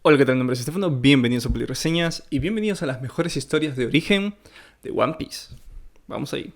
Hola, ¿qué tal? Mi nombre es Estefano, bienvenidos a Polireseñas y bienvenidos a las mejores historias de origen de One Piece. Vamos ahí.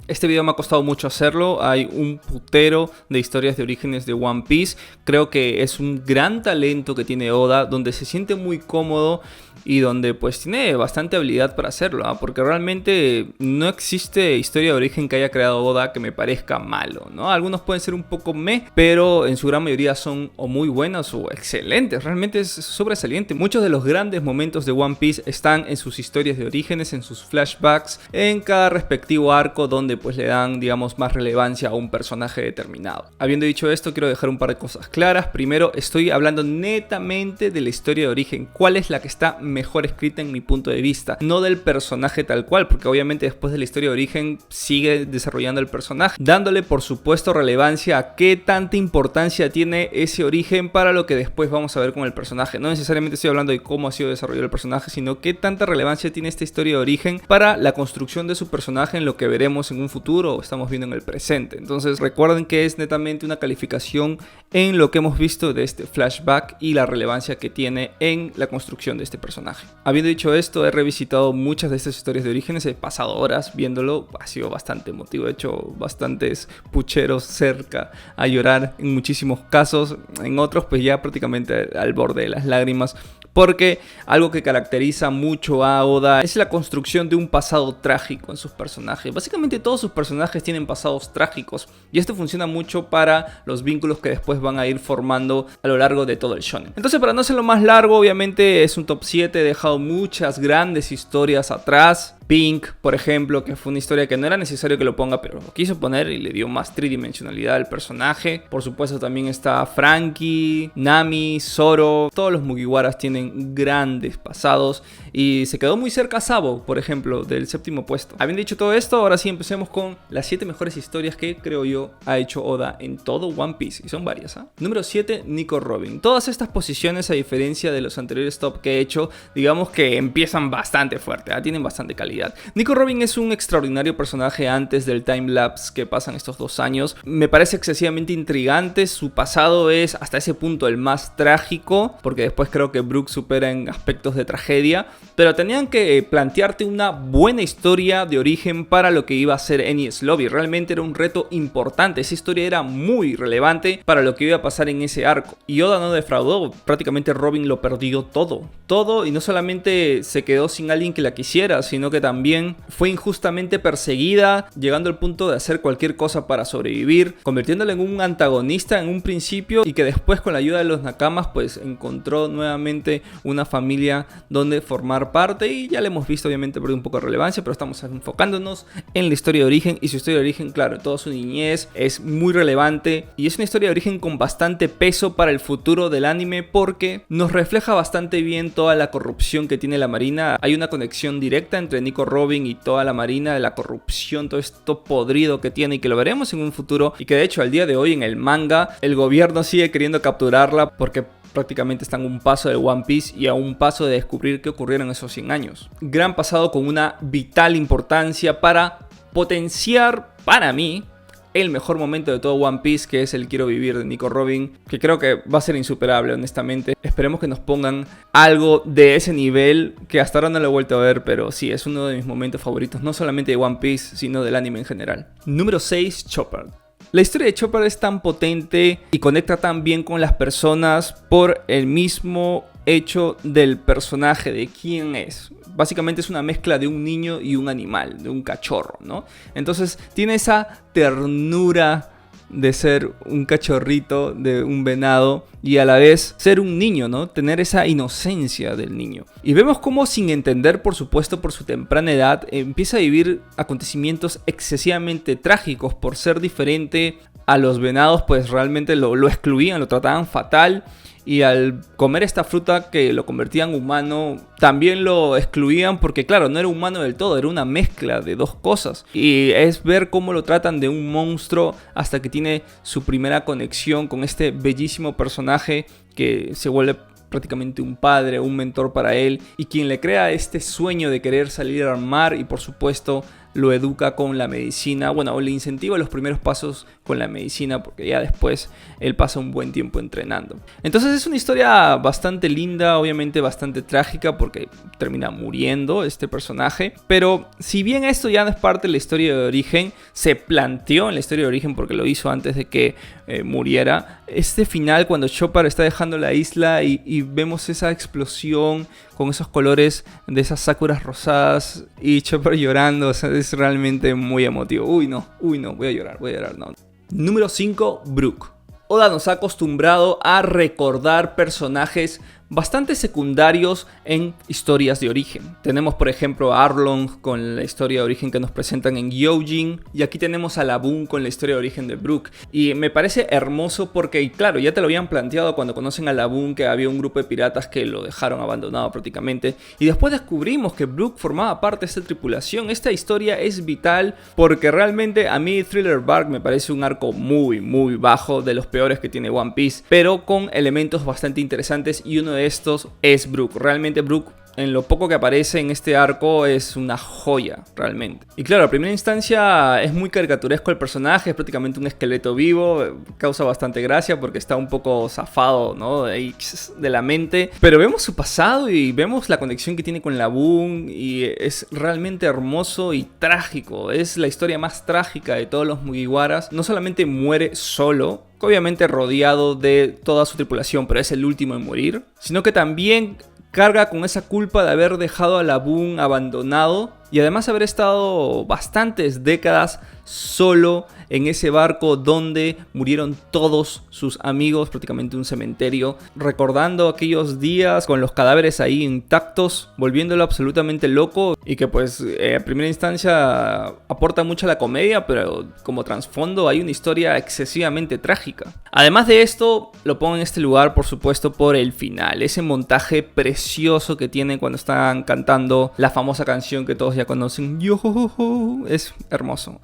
Este video me ha costado mucho hacerlo, hay un putero de historias de orígenes de One Piece. Creo que es un gran talento que tiene Oda, donde se siente muy cómodo y donde pues tiene bastante habilidad para hacerlo, ¿eh? Porque realmente no existe historia de origen que haya creado Oda que me parezca malo, ¿no? Algunos pueden ser un poco meh, pero en su gran mayoría son o muy buenos o excelentes. Realmente es sobresaliente. Muchos de los grandes momentos de One Piece están en sus historias de orígenes, en sus flashbacks, en cada respectivo arco donde pues le dan, digamos, más relevancia a un personaje determinado. Habiendo dicho esto, quiero dejar un par de cosas claras. Primero, estoy hablando netamente de la historia de origen. ¿Cuál es la que está mejor escrita en mi punto de vista? No del personaje tal cual, porque obviamente después de la historia de origen sigue desarrollando el personaje, dándole por supuesto relevancia a qué tanta importancia tiene ese origen para lo que después vamos a ver con el personaje. No necesariamente estoy hablando de cómo ha sido desarrollado el personaje, sino qué tanta relevancia tiene esta historia de origen para la construcción de su personaje en lo que veremos en un futuro o estamos viendo en el presente. Entonces recuerden que es netamente una calificación en lo que hemos visto de este flashback y la relevancia que tiene en la construcción de este personaje. Habiendo dicho esto, he revisitado muchas de estas historias de orígenes, he pasado horas viéndolo, ha sido bastante emotivo, he hecho bastantes pucheros cerca a llorar en muchísimos casos, en otros pues ya prácticamente al borde de las lágrimas. Porque algo que caracteriza mucho a Oda es la construcción de un pasado trágico en sus personajes. Básicamente todos sus personajes tienen pasados trágicos y esto funciona mucho para los vínculos que después van a ir formando a lo largo de todo el shonen. Entonces, para no hacerlo más largo, obviamente es un top 7, he dejado muchas grandes historias atrás. Pink, por ejemplo, que fue una historia que no era necesario que lo ponga, pero lo quiso poner y le dio más tridimensionalidad al personaje. Por supuesto también está Franky, Nami, Zoro. Todos los Mugiwaras tienen grandes pasados y se quedó muy cerca Sabo, por ejemplo, del séptimo puesto. Habiendo dicho todo esto, ahora sí empecemos con las 7 mejores historias que creo yo ha hecho Oda en todo One Piece, y son varias, ¿eh? Número 7, Nico Robin. Todas estas posiciones, a diferencia de los anteriores top que he hecho, digamos que empiezan bastante fuerte, ¿eh? Tienen bastante calidad. Nico Robin es un extraordinario personaje antes del timelapse que pasan estos 2 años. Me parece excesivamente intrigante. Su pasado es hasta ese punto el más trágico, porque después creo que Brook supera en aspectos de tragedia. Pero tenían que plantearte una buena historia de origen para lo que iba a ser Enies Lobby. Realmente era un reto importante. Esa historia era muy relevante para lo que iba a pasar en ese arco. Y Oda no defraudó. Prácticamente Robin lo perdió todo. Todo, y no solamente se quedó sin alguien que la quisiera, sino que también fue injustamente perseguida, llegando al punto de hacer cualquier cosa para sobrevivir, convirtiéndola en un antagonista en un principio y que después, con la ayuda de los Nakamas, pues encontró nuevamente una familia donde formar parte. Y ya le hemos visto, obviamente perdió un poco de relevancia, pero estamos enfocándonos en la historia de origen. Y su historia de origen, claro, toda su niñez es muy relevante y es una historia de origen con bastante peso para el futuro del anime, porque nos refleja bastante bien toda la corrupción que tiene la marina. Hay una conexión directa entre Nico Robin y toda la marina, la corrupción, todo esto podrido que tiene y que lo veremos en un futuro, y que de hecho al día de hoy en el manga el gobierno sigue queriendo capturarla porque prácticamente están a un paso del One Piece y a un paso de descubrir qué ocurrieron esos 100 años. Gran pasado con una vital importancia para potenciar, para mí, el mejor momento de todo One Piece, que es el Quiero Vivir de Nico Robin, que creo que va a ser insuperable, honestamente. Esperemos que nos pongan algo de ese nivel, que hasta ahora no lo he vuelto a ver, pero sí, es uno de mis momentos favoritos, no solamente de One Piece, sino del anime en general. Número 6, Chopper. La historia de Chopper es tan potente y conecta tan bien con las personas por el mismo hecho del personaje, de quién es. Básicamente es una mezcla de un niño y un animal, de un cachorro, ¿no? Entonces tiene esa ternura de ser un cachorrito, de un venado, y a la vez ser un niño, ¿no? Tener esa inocencia del niño. Y vemos cómo, sin entender, por supuesto, por su temprana edad, empieza a vivir acontecimientos excesivamente trágicos por ser diferente a los venados. Pues realmente lo excluían, lo trataban fatal. Y al comer esta fruta que lo convertía en humano, también lo excluían porque, claro, no era humano del todo, era una mezcla de dos cosas. Y es ver cómo lo tratan de un monstruo hasta que tiene su primera conexión con este bellísimo personaje que se vuelve prácticamente un padre, un mentor para él, y quien le crea este sueño de querer salir al mar y por supuesto lo educa con la medicina, bueno, le incentiva los primeros pasos con la medicina porque ya después él pasa un buen tiempo entrenando. Entonces es una historia bastante linda, obviamente bastante trágica porque termina muriendo este personaje, pero si bien esto ya no es parte de la historia de origen, se planteó en la historia de origen porque lo hizo antes de que muriera, este final cuando Chopper está dejando la isla y vemos esa explosión con esos colores de esas sakuras rosadas y Chopper llorando, o sea, es realmente muy emotivo. Uy no, voy a llorar, no. Número 5, Brook. Oda nos ha acostumbrado a recordar personajes bastante secundarios en historias de origen. Tenemos por ejemplo a Arlong con la historia de origen que nos presentan en Gyojin, y aquí tenemos a Laboon con la historia de origen de Brook, y me parece hermoso porque claro, ya te lo habían planteado cuando conocen a Laboon, que había un grupo de piratas que lo dejaron abandonado prácticamente, y después descubrimos que Brook formaba parte de esta tripulación. Esta historia es vital porque realmente a mí Thriller Bark me parece un arco muy bajo, de los peores que tiene One Piece, pero con elementos bastante interesantes, y uno de estos es Brook. Realmente Brook, en lo poco que aparece en este arco, es una joya realmente. Y claro, a primera instancia es muy caricaturesco el personaje, es prácticamente un esqueleto vivo, causa bastante gracia porque está un poco zafado, ¿no? De la mente, pero vemos su pasado y vemos la conexión que tiene con Laboon y es realmente hermoso y trágico. Es la historia más trágica de todos los Mugiwaras. No solamente muere solo, obviamente rodeado de toda su tripulación, pero es el último en morir, sino que también carga con esa culpa de haber dejado a Laboon abandonado y además haber estado bastantes décadas solo en ese barco donde murieron todos sus amigos, prácticamente un cementerio, recordando aquellos días con los cadáveres ahí intactos, volviéndolo absolutamente loco, y que pues a primera instancia aporta mucho a la comedia, pero como trasfondo hay una historia excesivamente trágica. Además de esto, lo pongo en este lugar por supuesto por el final, ese montaje precioso que tienen cuando están cantando la famosa canción que todos ya conocen, Yo, es hermoso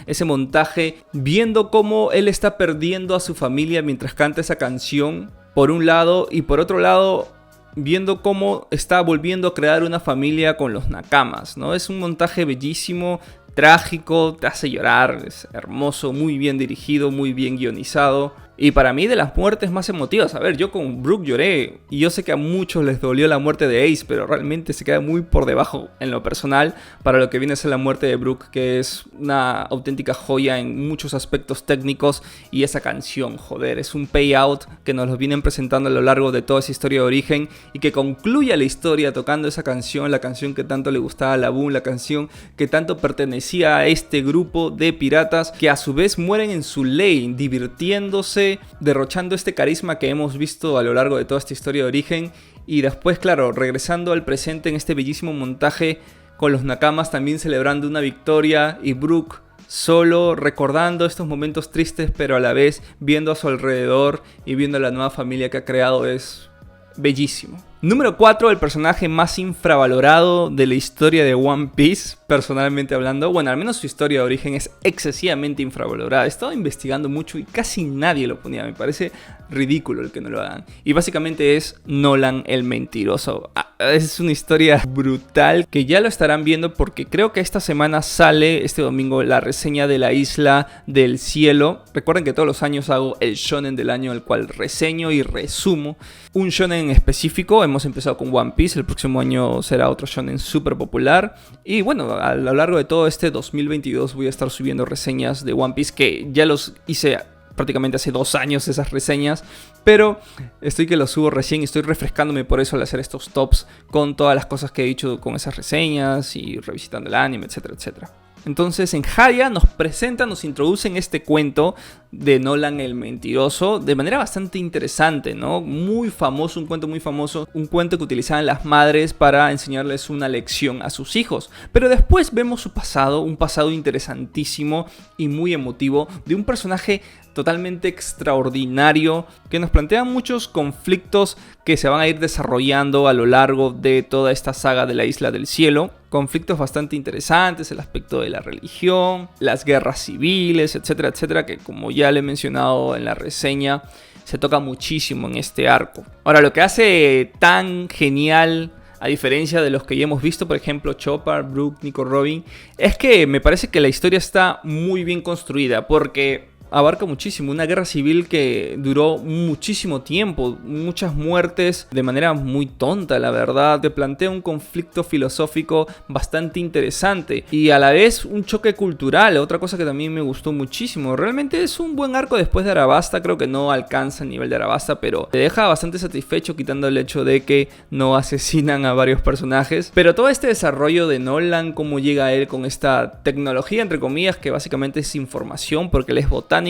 ese montaje, viendo cómo él está perdiendo a su familia mientras canta esa canción, por un lado, y por otro lado, viendo cómo está volviendo a crear una familia con los Nakamas, ¿no? Es un montaje bellísimo, trágico, te hace llorar, es hermoso, muy bien dirigido, muy bien guionizado. Y para mí de las muertes más emotivas, a ver, yo con Brook lloré y yo sé que a muchos les dolió la muerte de Ace, pero realmente se queda muy por debajo en lo personal para lo que viene a ser la muerte de Brook, que es una auténtica joya en muchos aspectos técnicos. Y esa canción, joder, es un payout que nos lo vienen presentando a lo largo de toda esa historia de origen y que concluye la historia tocando esa canción, la canción que tanto le gustaba a Laboon, la canción que tanto pertenecía a este grupo de piratas que a su vez mueren en su lane, divirtiéndose, derrochando este carisma que hemos visto a lo largo de toda esta historia de origen, y después, claro, regresando al presente en este bellísimo montaje con los Nakamas también celebrando una victoria y Brook solo recordando estos momentos tristes, pero a la vez viendo a su alrededor y viendo la nueva familia que ha creado. Es bellísimo. Número 4, el personaje más infravalorado de la historia de One Piece, personalmente hablando. Bueno, al menos su historia de origen es excesivamente infravalorada. He estado investigando mucho y casi nadie lo ponía. Me parece ridículo el que no lo hagan. Y básicamente es Nolan el mentiroso. Es una historia brutal que ya lo estarán viendo porque creo que esta semana sale, este domingo, la reseña de La Isla del Cielo. Recuerden que todos los años hago el shonen del año, el cual reseño y resumo un shonen en específico. Hemos empezado con One Piece, el próximo año será otro shonen súper popular. Y bueno, a lo largo de todo este 2022 voy a estar subiendo reseñas de One Piece, que ya los hice prácticamente hace 2 años esas reseñas, pero estoy que los subo recién y estoy refrescándome por eso al hacer estos tops con todas las cosas que he dicho con esas reseñas y revisitando el anime, etcétera, etcétera. Entonces en Haya nos introducen este cuento de Nolan el mentiroso de manera bastante interesante, ¿no? Muy famoso, un cuento muy famoso, un cuento que utilizaban las madres para enseñarles una lección a sus hijos. Pero después vemos su pasado, un pasado interesantísimo y muy emotivo de un personaje totalmente extraordinario que nos plantea muchos conflictos que se van a ir desarrollando a lo largo de toda esta saga de la Isla del Cielo. Conflictos bastante interesantes, el aspecto de la religión, las guerras civiles, etcétera, etcétera, que como ya le he mencionado en la reseña, se toca muchísimo en este arco. Ahora, lo que hace tan genial, a diferencia de los que ya hemos visto, por ejemplo, Chopper, Brook, Nico Robin, es que me parece que la historia está muy bien construida, porque abarca muchísimo, una guerra civil que duró muchísimo tiempo, muchas muertes de manera muy tonta, la verdad. Te plantea un conflicto filosófico bastante interesante y a la vez un choque cultural, otra cosa que también me gustó muchísimo. Realmente es un buen arco después de Arabasta, creo que no alcanza el nivel de Arabasta, pero te deja bastante satisfecho, quitando el hecho de que no asesinan a varios personajes. Pero todo este desarrollo de Nolan, cómo llega él con esta tecnología, entre comillas, que básicamente es información porque él es botánico,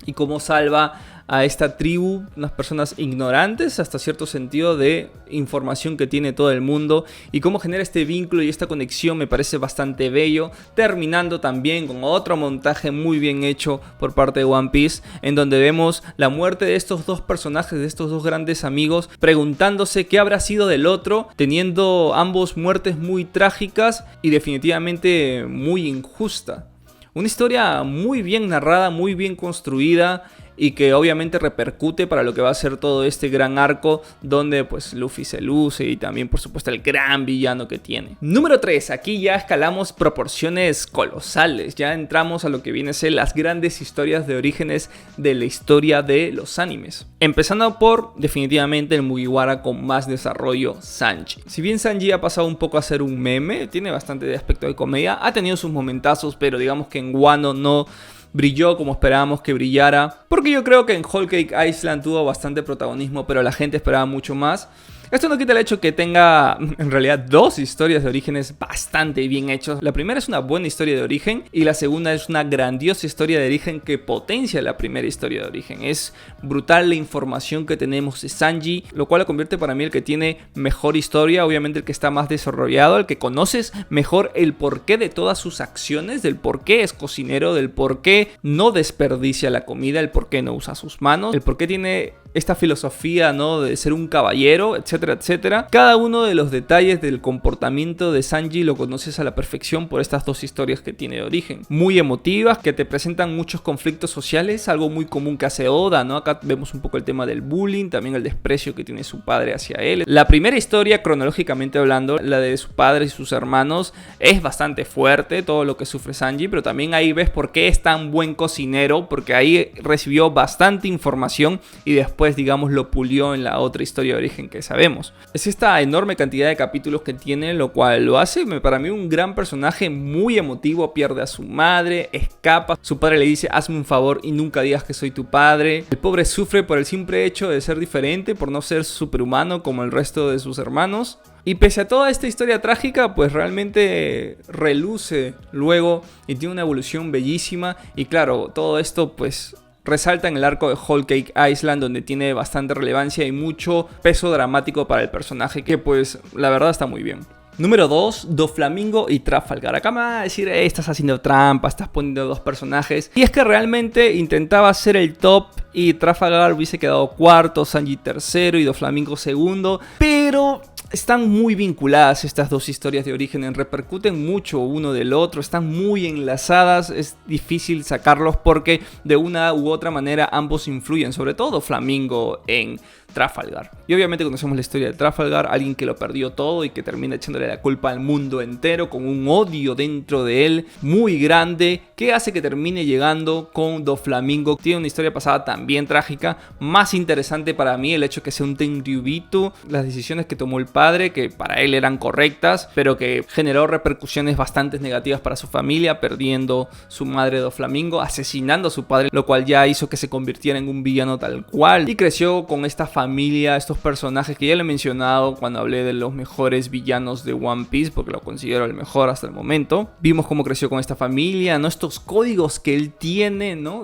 y cómo salva a esta tribu, unas personas ignorantes hasta cierto sentido de información que tiene todo el mundo, y cómo genera este vínculo y esta conexión me parece bastante bello, terminando también con otro montaje muy bien hecho por parte de One Piece, en donde vemos la muerte de estos dos personajes, de estos dos grandes amigos, preguntándose qué habrá sido del otro, teniendo ambos muertes muy trágicas y definitivamente muy injusta. Una historia muy bien narrada, muy bien construida y que obviamente repercute para lo que va a ser todo este gran arco donde pues Luffy se luce y también por supuesto el gran villano que tiene. Número 3, aquí ya escalamos proporciones colosales, ya entramos a lo que viene a ser las grandes historias de orígenes de la historia de los animes. Empezando por definitivamente el Mugiwara con más desarrollo, Sanji. Si bien Sanji ha pasado un poco a ser un meme, tiene bastante de aspecto de comedia, ha tenido sus momentazos, pero digamos que en Wano no brilló como esperábamos que brillara, porque yo creo que en Whole Cake Island tuvo bastante protagonismo, pero la gente esperaba mucho más. Esto no quita el hecho que tenga en realidad dos historias de orígenes bastante bien hechas. La primera es una buena historia de origen y la segunda es una grandiosa historia de origen que potencia la primera historia de origen. Es brutal la información que tenemos de Sanji, lo cual lo convierte para mí el que tiene mejor historia, obviamente el que está más desarrollado, el que conoces mejor el porqué de todas sus acciones, del por qué es cocinero, del por qué no desperdicia la comida, el por qué no usa sus manos, el por qué tiene esta filosofía, ¿no?, de ser un caballero, etcétera, etcétera. Cada uno de los detalles del comportamiento de Sanji lo conoces a la perfección por estas dos historias que tiene de origen. Muy emotivas, que te presentan muchos conflictos sociales, algo muy común que hace Oda, ¿no? Acá vemos un poco el tema del bullying, también el desprecio que tiene su padre hacia él. La primera historia, cronológicamente hablando, la de su padre y sus hermanos, es bastante fuerte, todo lo que sufre Sanji, pero también ahí ves por qué es tan buen cocinero, porque ahí recibió bastante información y después, digamos, lo pulió en la otra historia de origen que sabemos. Es esta enorme cantidad de capítulos que tiene, lo cual lo hace para mí un gran personaje, muy emotivo. Pierde a su madre, escapa, su padre le dice hazme un favor y nunca digas que soy tu padre. El pobre sufre por el simple hecho de ser diferente, por no ser superhumano como el resto de sus hermanos. Y pese a toda esta historia trágica, pues realmente reluce luego y tiene una evolución bellísima. Y claro, todo esto pues resalta en el arco de Whole Cake Island, donde tiene bastante relevancia y mucho peso dramático para el personaje, que pues la verdad está muy bien. Número 2, Doflamingo y Trafalgar. Acá me van a decir, estás haciendo trampa, estás poniendo dos personajes. Y es que realmente intentaba hacer el top y Trafalgar hubiese quedado cuarto, Sanji tercero y Doflamingo segundo. Pero están muy vinculadas estas dos historias de origen, repercuten mucho uno del otro, están muy enlazadas, es difícil sacarlos porque de una u otra manera ambos influyen, sobre todo Doflamingo en Trafalgar. Y obviamente conocemos la historia de Trafalgar, alguien que lo perdió todo y que termina echándole la culpa al mundo entero, con un odio dentro de él muy grande, que hace que termine llegando con Doflamingo. Tiene una historia pasada también trágica, más interesante para mí el hecho de que sea un Tenryubito, las decisiones que tomó el padre, que para él eran correctas, pero que generó repercusiones bastante negativas para su familia, perdiendo su madre Doflamingo, asesinando a su padre, lo cual ya hizo que se convirtiera en un villano tal cual, y creció con esta familia, estos personajes que ya le he mencionado cuando hablé de los mejores villanos de One Piece, porque lo considero el mejor hasta el momento. Vimos cómo creció con esta familia, ¿no? Estos códigos que él tiene, ¿no?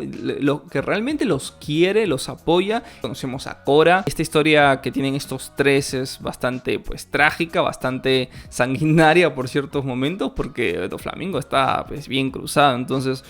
Que realmente los quiere, los apoya. Conocemos a Korra. Esta historia que tienen estos tres es bastante pues trágica, bastante sanguinaria por ciertos momentos, porque Doflamingo está pues bien cruzado. Entonces,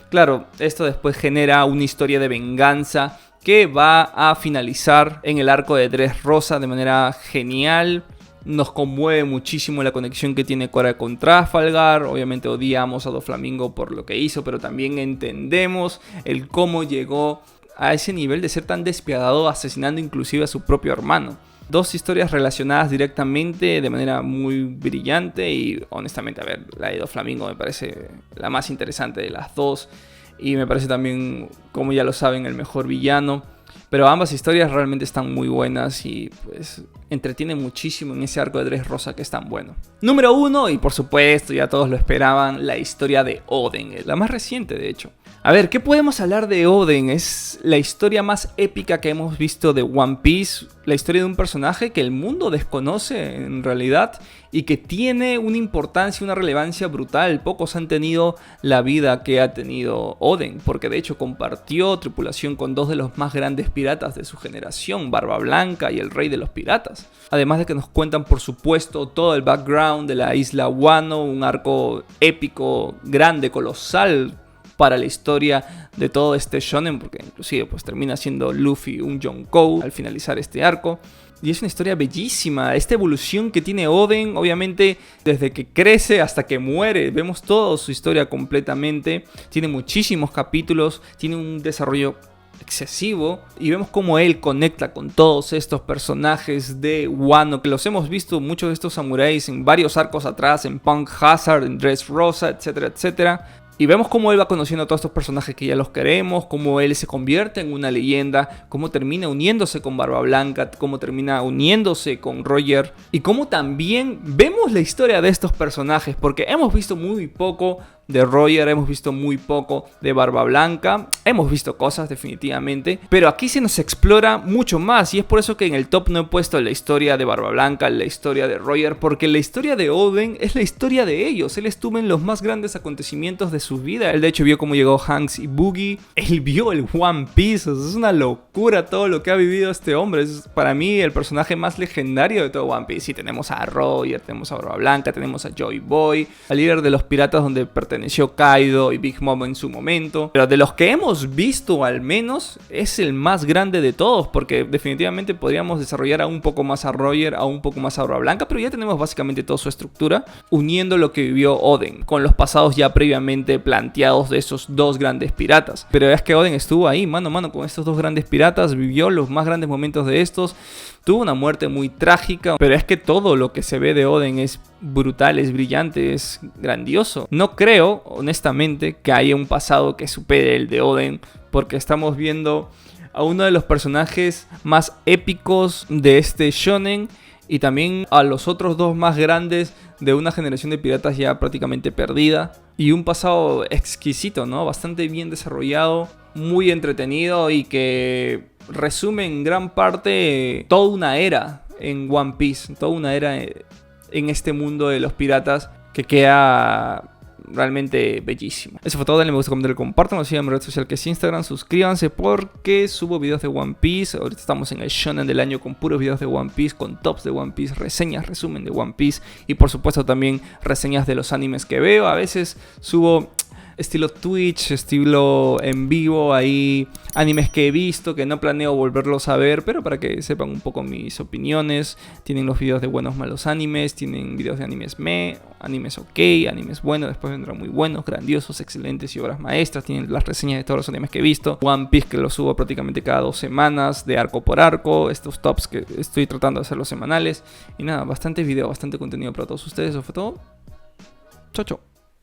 claro, esto después genera una historia de venganza que va a finalizar en el arco de Dressrosa de manera genial. Nos conmueve muchísimo la conexión que tiene Korra con Trafalgar. Obviamente odiamos a Doflamingo por lo que hizo, pero también entendemos el cómo llegó a ese nivel de ser tan despiadado, asesinando inclusive a su propio hermano. Dos historias relacionadas directamente de manera muy brillante y honestamente, a ver, la de Doflamingo me parece la más interesante de las dos y me parece también, como ya lo saben, el mejor villano. Pero ambas historias realmente están muy buenas y pues entretienen muchísimo en ese arco de Dressrosa que es tan bueno. Número 1, y por supuesto ya todos lo esperaban, la historia de Oden, la más reciente de hecho. A ver, ¿qué podemos hablar de Oden? Es la historia más épica que hemos visto de One Piece, la historia de un personaje que el mundo desconoce en realidad y que tiene una importancia, una relevancia brutal. Pocos han tenido la vida que ha tenido Oden, porque de hecho compartió tripulación con dos de los más grandes piratas de su generación, Barba Blanca y el Rey de los Piratas. Además de que nos cuentan por supuesto todo el background de la isla Wano, un arco épico, grande, colosal para la historia de todo este shonen, porque inclusive pues termina siendo Luffy un Yonkou al finalizar este arco. Y es una historia bellísima, esta evolución que tiene Oden, obviamente desde que crece hasta que muere, vemos toda su historia completamente, tiene muchísimos capítulos, tiene un desarrollo excesivo y vemos cómo él conecta con todos estos personajes de Wano, que los hemos visto muchos de estos samuráis en varios arcos atrás, en Punk Hazard, en Dressrosa, etcétera, etcétera. Y vemos cómo él va conociendo a todos estos personajes que ya los queremos, cómo él se convierte en una leyenda, cómo termina uniéndose con Barba Blanca, cómo termina uniéndose con Roger y cómo también vemos la historia de estos personajes, porque hemos visto muy poco de Roger, hemos visto muy poco de Barba Blanca, hemos visto cosas definitivamente, pero aquí se nos explora mucho más y es por eso que en el top no he puesto la historia de Barba Blanca, la historia de Roger, porque la historia de Oden es la historia de ellos. Él estuvo en los más grandes acontecimientos de su vida, él de hecho vio cómo llegó Hanks y Boogie, él vio el One Piece, o sea, es una locura todo lo que ha vivido este hombre, es para mí el personaje más legendario de todo One Piece. Y tenemos a Roger, tenemos a Barba Blanca, tenemos a Joy Boy, al líder de los piratas donde perteneció Kaido y Big Mom en su momento, pero de los que hemos visto al menos es el más grande de todos, porque definitivamente podríamos desarrollar aún un poco más a Roger, aún un poco más a Barba Blanca, pero ya tenemos básicamente toda su estructura, uniendo lo que vivió Oden con los pasados ya previamente planteados de esos dos grandes piratas. Pero es que Oden estuvo ahí mano a mano con estos dos grandes piratas, vivió los más grandes momentos de estos, tuvo una muerte muy trágica, pero es que todo lo que se ve de Oden es brutal, es brillante, es grandioso. No creo, honestamente, que haya un pasado que supere el de Oden, porque estamos viendo a uno de los personajes más épicos de este shonen y también a los otros dos más grandes de una generación de piratas ya prácticamente perdida. Y un pasado exquisito, ¿no? Bastante bien desarrollado, muy entretenido y que resume en gran parte toda una era en One Piece, toda una era en este mundo de los piratas que queda realmente bellísimo. Eso fue todo, denle me gusta, comenten, compartan, nos sigan en mi red social que es Instagram, suscríbanse porque subo videos de One Piece. Ahorita estamos en el shonen del año con puros videos de One Piece, con tops de One Piece, reseñas, resumen de One Piece y por supuesto también reseñas de los animes que veo. A veces subo estilo Twitch, estilo en vivo, ahí animes que he visto, que no planeo volverlos a ver, pero para que sepan un poco mis opiniones. Tienen los videos de buenos malos animes, tienen videos de animes animes ok, animes buenos, después vendrán muy buenos, grandiosos, excelentes y obras maestras. Tienen las reseñas de todos los animes que he visto. One Piece que lo subo prácticamente cada 2 semanas, de arco por arco, estos tops que estoy tratando de hacerlos semanales. Y nada, bastante video, bastante contenido para todos ustedes. Eso fue todo. Chau, chau.